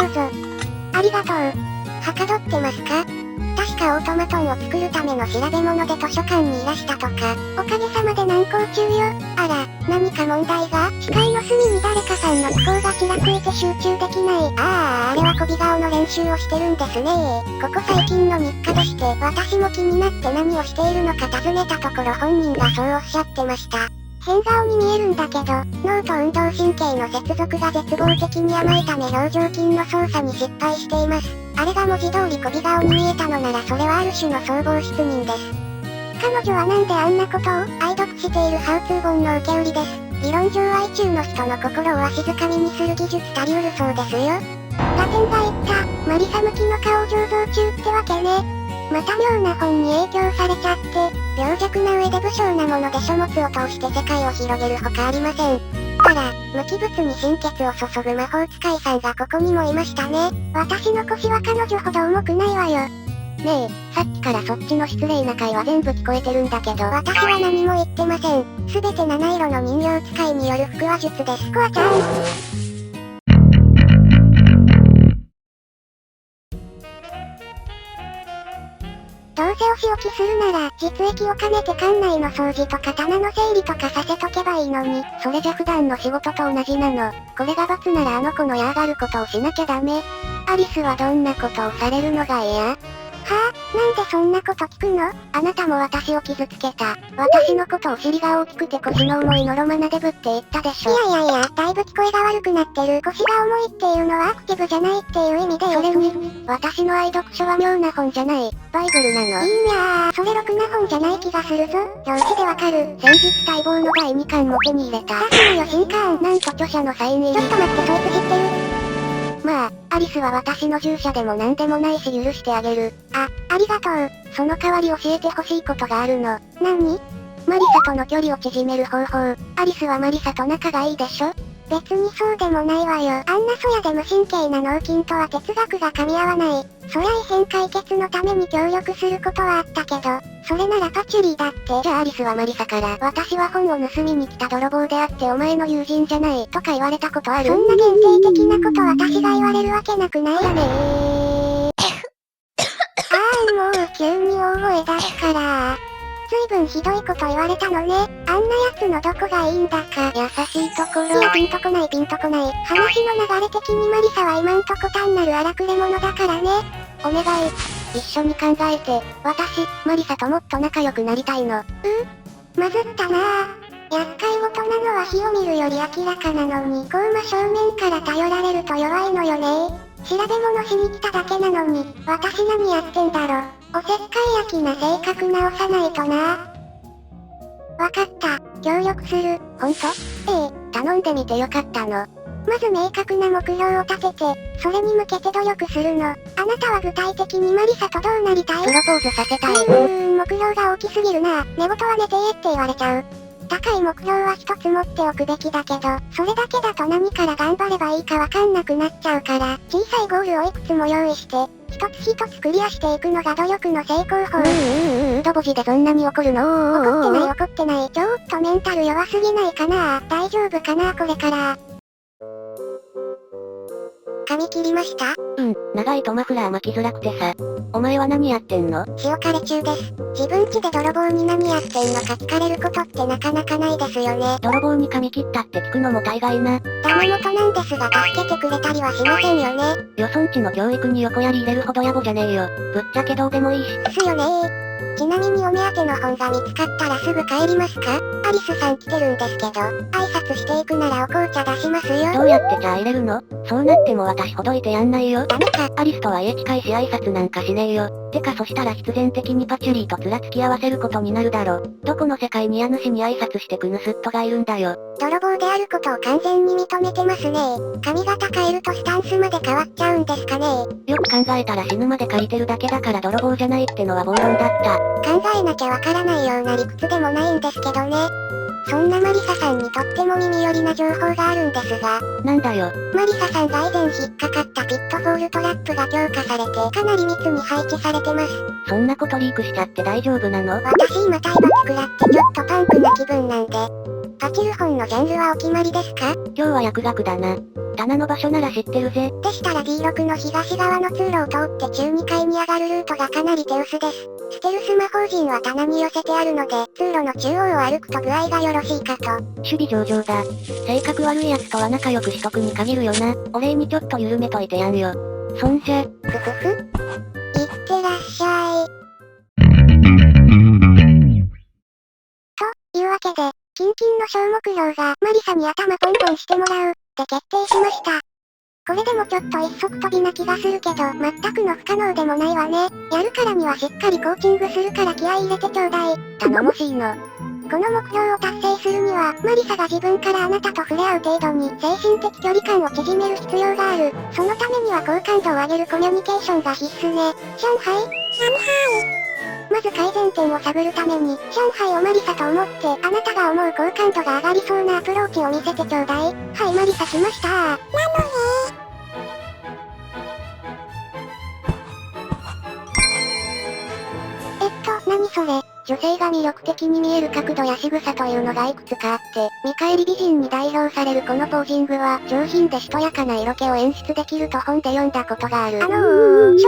どうぞ。ありがとう。はかどってますか？確かオートマトンを作るための調べ物で図書館にいらしたとか。おかげさまで難航中よ。あら、何か問題が？視界の隅に誰かさんの気候がちらついて集中できない。あれはこび顔の練習をしてるんですね。ここ最近の日課として、私も気になって何をしているのか尋ねたところ本人がそうおっしゃってました。変顔に見えるんだけど、脳と運動神経の接続が絶望的に甘いため表情筋の操作に失敗しています。あれが文字通りこび顔に見えたのならそれはある種の総合失眠です。彼女はなんであんなことを？愛読しているハウツー本の受け売りです。理論上愛中の人の心をわしづかみにする技術たりうるそうですよ。ラテンが言った、マリサ向きの顔醸造中ってわけね。また妙な本に影響されちゃって、病弱な上で武将なもので書物を通して世界を広げるほかありません。あら、無機物に心血を注ぐ魔法使いさんがここにもいましたね。私の腰は彼女ほど重くないわよ。ねえ、さっきからそっちの失礼な会は全部聞こえてるんだけど、私は何も言ってません。すべて七色の人形使いによる腹話術です。コアちゃん。どうせお仕置きするなら、実益を兼ねて館内の掃除とか棚の整理とかさせとけばいいのに。それじゃ普段の仕事と同じなの。これが罰ならあの子の嫌がることをしなきゃダメ。アリスはどんなことをされるのが嫌？はぁ、なんでそんなこと聞くの？あなたも私を傷つけた。私のことお尻が大きくて腰の重いのろまなデブって言ったでしょ。いや、だいぶ聞こえが悪くなってる。腰が重いっていうのはアクティブじゃないっていう意味でそれに、私の愛読書は妙な本じゃない。バイブルなの。いやー、それろくな本じゃない気がするぞ。表紙でわかる。先日待望の第2巻も手に入れた。さすのよ新刊。なんと著者のサイン入り。ちょっと待って、そいつ知ってる？まあ、アリスは私の従者でも何でもないし許してあげる。ありがとう。その代わり教えてほしいことがあるの。何？マリサとの距離を縮める方法。アリスはマリサと仲がいいでしょ？別にそうでもないわよ。あんなそやで無神経な脳筋とは哲学が噛み合わない。そりゃ異変解決のために協力することはあったけど、それならパチュリーだって。じゃあアリスはマリサから、私は本を盗みに来た泥棒であってお前の友人じゃない、とか言われたことある？そんな限定的なこと私が言われるわけなくないよねもう急に大声出すから。随分ひどいこと言われたのね。あんなやつのどこがいいんだか。優しいところ。いやピンとこない。話の流れ的にマリサは今んとこ単なる荒くれ者だからね。お願い。一緒に考えて。私、マリサともっと仲良くなりたいの。まずったなぁ。厄介事なのは火を見るより明らかなのに、こう真正面から頼られると弱いのよね。調べ物しに来ただけなのに、私何やってんだろ。おせっかい焼きな性格直さないとな。わかった。協力する。ほんと？頼んでみてよかったの。まず明確な目標を立てて、それに向けて努力するの。あなたは具体的にマリサとどうなりたい？プロポーズさせたい。目標が大きすぎるな。寝言は寝てって言われちゃう。高い目標は一つ持っておくべきだけど、それだけだと何から頑張ればいいかわかんなくなっちゃうから、小さいゴールをいくつも用意して、一つ一つクリアしていくのが努力の成功法。ドボジでそんなに怒るの？怒ってない。ちょっとメンタル弱すぎないかな？大丈夫かなこれから。髪切りました？長いとマフラー巻きづらくてさ。お前は何やってんの？塩カレ中です。自分家で泥棒に何やってんのか聞かれることってなかなかないですよね。泥棒に髪切ったって聞くのも大概な。ダメ元なんですが助けてくれたりはしませんよね。よそんちの教育に横やり入れるほど野暮じゃねえよ。ぶっちゃけどうでもいいし。ですよねちなみにお目当ての本が見つかったらすぐ帰りますか？アリスさん来てるんですけど、挨拶していくならお紅茶出しますよ。どうやって茶入れるの？そうなっても私ほどいてやんないよ。ダメか。アリスとは家近いし挨拶なんかしねえよ。てかそしたら必然的にパチュリーと面付き合わせることになるだろ。どこの世界に家主に挨拶してく盗人がいるんだよ。泥棒であることを完全に認めてますね。髪型変えるとスタンスまで変わっちゃうんですかね。よく考えたら死ぬまで借りてるだけだから泥棒じゃないってのは暴論だった。考えなきゃわからないような理屈でもないんですけどね。そんなマリサさんにとっても耳寄りな情報があるんですが。なんだよ。マリサさんが以前引っかかったピットフォールトラップが強化されてかなり密に配置されてます。そんなことリークしちゃって大丈夫なの？私今体罰食らってちょっとパンクな気分なんで。パチる本のジャンルはお決まりですか？今日は薬学だな。棚の場所なら知ってるぜ。でしたら D6 の東側の通路を通って中2階に上がるルートがかなり手薄です。ステルス魔法陣は棚に寄せてあるので、通路の中央を歩くと具合がよろしいかと。守備上々だ。性格悪い奴とは仲良くしとくに限るよな。お礼にちょっと緩めといてやんよ。そんじゃ。ふふふ。いってらっしゃい。というわけで、キンキンの小目標がマリサに頭ポンポンしてもらう、で決定しました。これでもちょっと一足飛びな気がするけど、全くの不可能でもないわね。やるからにはしっかりコーチングするから気合い入れてちょうだい。頼もしいの。この目標を達成するには、マリサが自分からあなたと触れ合う程度に精神的距離感を縮める必要がある。そのためには好感度を上げるコミュニケーションが必須ね。上海まず改善点を探るために、上海をマリサと思って、あなたが思う好感度が上がりそうなアプローチを見せてちょうだい。はい、マリサ来ましたなのね何それ。女性が魅力的に見える角度や仕草というのがいくつかあって、見返り美人に代表されるこのポージングは、上品でしとやかな色気を演出できると本で読んだことがある。書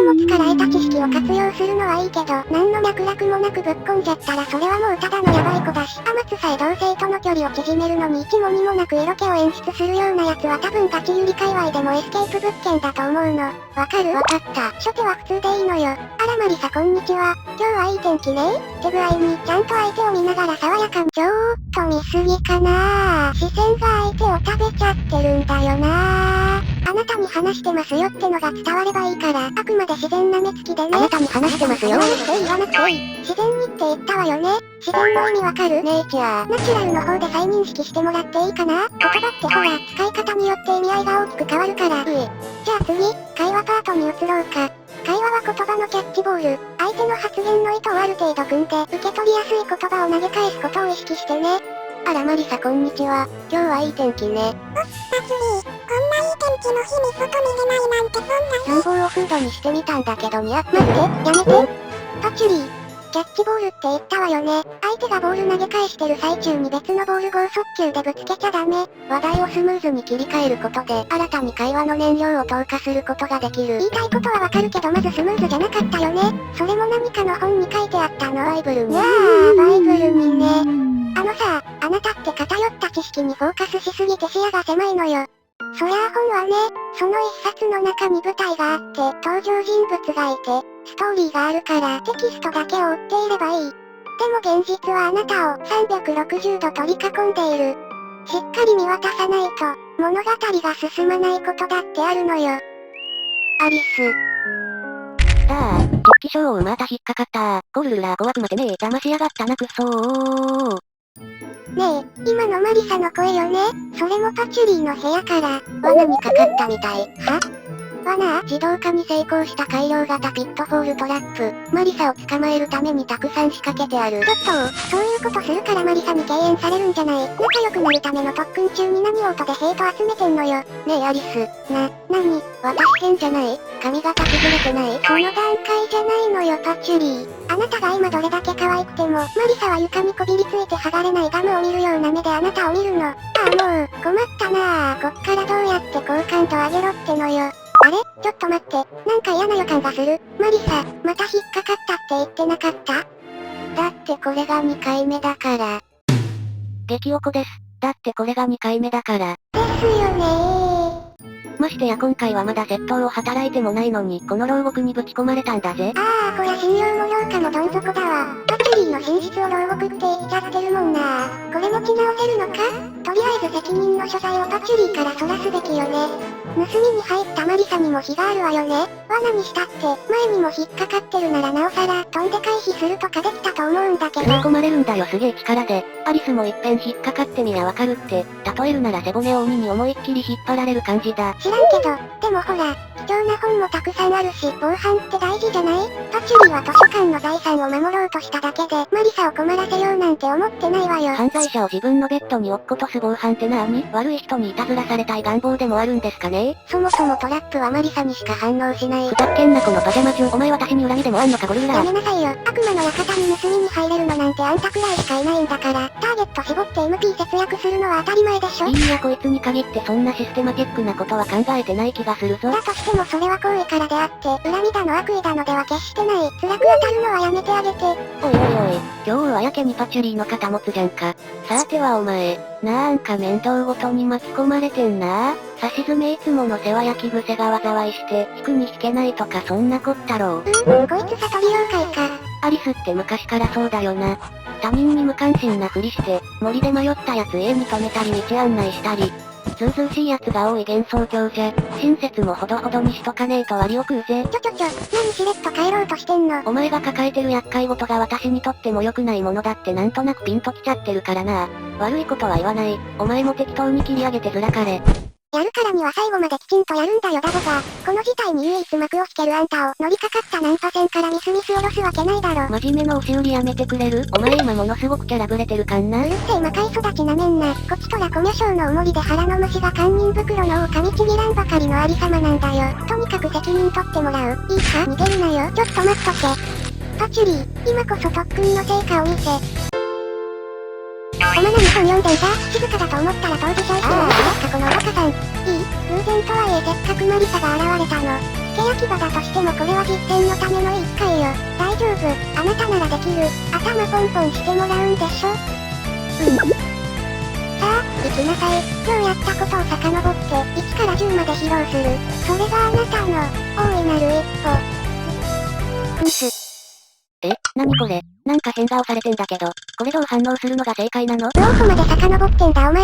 物から得た知識を活用するのはいいけど、何の脈絡もなくぶっこんじゃったらそれはもうただのヤバい子だし、アマツさえ同性との距離を縮めるのに一も二もなく色気を演出するようなやつは多分ガチユリ界隈でもエスケープ物件だと思うの。わかる？わかった。初手は普通でいいのよ。あらマリサこんにちは。今日はいい天気ね。って具合に、ちゃんと相手を見ながら爽やかに。ちょっと見すぎかなぁ。視線が相手を食べちゃってるんだよなぁ。あなたに話してますよってのが伝わればいいから、あくまで自然な目つきでね。あなたに話してますよ。言わなくていい。自然にって言ったわよね。自然の意味わかる？ネイチャー。ナチュラルの方で再認識してもらっていいかな？言葉ってほら、使い方によって意味合いが大きく変わるから。じゃあ次、会話パートに移ろうか。会話は言葉のキャッチボール。相手の発言の意図をある程度組んで、受け取りやすい言葉を投げ返すことを意識してね。あらマリサこんにちは。今日はいい天気ね。パチリー、こんないい天気の日に外に出ないなんてそんなに。暖房をフードにしてみたんだけど似合って待って、やめて。パチリー。キャッチボールって言ったわよね。相手がボール投げ返してる最中に別のボール剛速球でぶつけちゃダメ。話題をスムーズに切り替えることで、新たに会話の燃料を投下することができる。言いたいことはわかるけどまずスムーズじゃなかったよね。それも何かの本に書いてあったの。バイブルに。バイブルにね。あのさ、あなたって偏った知識にフォーカスしすぎて視野が狭いのよ。そりゃあ本はね、その一冊の中に舞台があって、登場人物がいて、ストーリーがあるからテキストだけを追っていればいい。でも現実はあなたを360度取り囲んでいる。しっかり見渡さないと、物語が進まないことだってあるのよ。アリス。決起賞をまた引っかかったコルルラー怖く待てねえ。騙しやがったなくそー。ねえ、今のマリサの声よね。それもパチュリーの部屋から、罠にかかったみたい。は？罠？自動化に成功した改良型ピットフォールトラップ。マリサを捕まえるためにたくさん仕掛けてある。ちょっと、そういうことするからマリサに敬遠されるんじゃない？仲良くなるための特訓中に何を音でヘイト集めてんのよ。ねえアリス。何？私変じゃない？髪型崩れてない？その段階じゃないのよパチュリー。あなたが今どれだけ可愛くても、マリサは床にこびりついて剥がれないガムを見るような目であなたを見るの。もう、困ったなぁ。こっからどうやって好感度上げろってのよ。あれ？ちょっと待って。なんか嫌な予感がする。マリサ、また引っかかったって言ってなかった？だってこれが2回目だから。激おこです。だってこれが2回目だから。ですよねー。ましてや今回はまだ窃盗を働いてもないのに、この牢獄にぶち込まれたんだぜ。こりゃ信用も評価もどん底だわ。パチュリーの真実を牢獄って言っちゃってるもんな。これ持ち直せるのか？とりあえず責任の所在をパチュリーからそらすべきよね。盗みに入ったマリサにも非があるわよね。罠にしたって、前にも引っかかってるならなおさら、飛んで回避するとかできたと思うんだけど。吸い込まれるんだよすげえ力で。アリスもいっぺん引っかかってみりゃわかるって。例えるなら背骨を鬼に思いっきり引っ張られる感じだ。知らんけど、でもほら、貴重な本もたくさんあるし、防犯って大事じゃない？パチュリーは図書館の財産を守ろうとしただけで、マリサを困らせようなんて思ってないわよ。犯罪者を自分のベッドに置くことス防犯ってなーに？悪い人にいたずらされたい願望でもあるんですかね？そもそもトラップはマリサにしか反応しない。ふざっけんなこのパジャマ中。お前私に恨みでもあんのかゴルーラー。やめなさいよ。悪魔の館に盗みに入れるのなんてあんたくらいしかいないんだから、ターゲット絞って MP 節約するのは当たり前でしょ？いいやこいつに限ってそんなシステマティックなことは考えてない気がするぞ。だとしてもそれは好意からであって、恨みだの悪意だのでは決してない。辛く当たるのはやめてあげて。おいおいおい、今日はやけにパチュリーの肩持つじゃんか。さてはお前、なんか面倒ごとに巻き込まれてんな。さしずめいつもの世話焼き癖が災いして、引くに引けないとかそんなこったろう。こいつ悟り妖怪か。アリスって昔からそうだよな。他人に無関心なふりして、森で迷ったやつ家に止めたり道案内したり。ずうずうしいやつが多い幻想郷じゃ、親切もほどほどにしとかねえと割を食うぜ。何しれっと帰ろうとしてんの？お前が抱えてる厄介事が私にとっても良くないものだってなんとなくピンときちゃってるからな。悪いことは言わない。お前も適当に切り上げてずらかれ。やるからには最後まできちんとやるんだよダボが。この事態に唯一幕を引けるあんたを乗りかかったナンパ船からミスミス下ろすわけないだろ。真面目の押し売りやめてくれる？お前今ものすごくキャラブレてるかんな。うるせえ魔界育ちなめんな。こちとらコミャショウのおもりで腹の虫が堪忍袋の尾を噛みちぎらんばかりのありさまなんだよ。とにかく責任取ってもらう。いいか逃げるなよ。ちょっと待っとけ。パチュリー、今こそ特訓の成果を見せ。おまなに本読んでいた？静かだと思ったら当事者意識なんだかこのおバカさん。いい？偶然とはいえせっかくマリサが現れたの。付け焼き場だとしてもこれは実践のためのいい機会よ。大丈夫。あなたならできる。頭ポンポンしてもらうんでしょ？さあ、行きなさい。今日やったことを遡って1から10まで披露する。それがあなたの大いなる一歩。ふんす。なにこれ？なんか変顔されてんだけど、これどう反応するのが正解なの？どこまで遡ってんだお前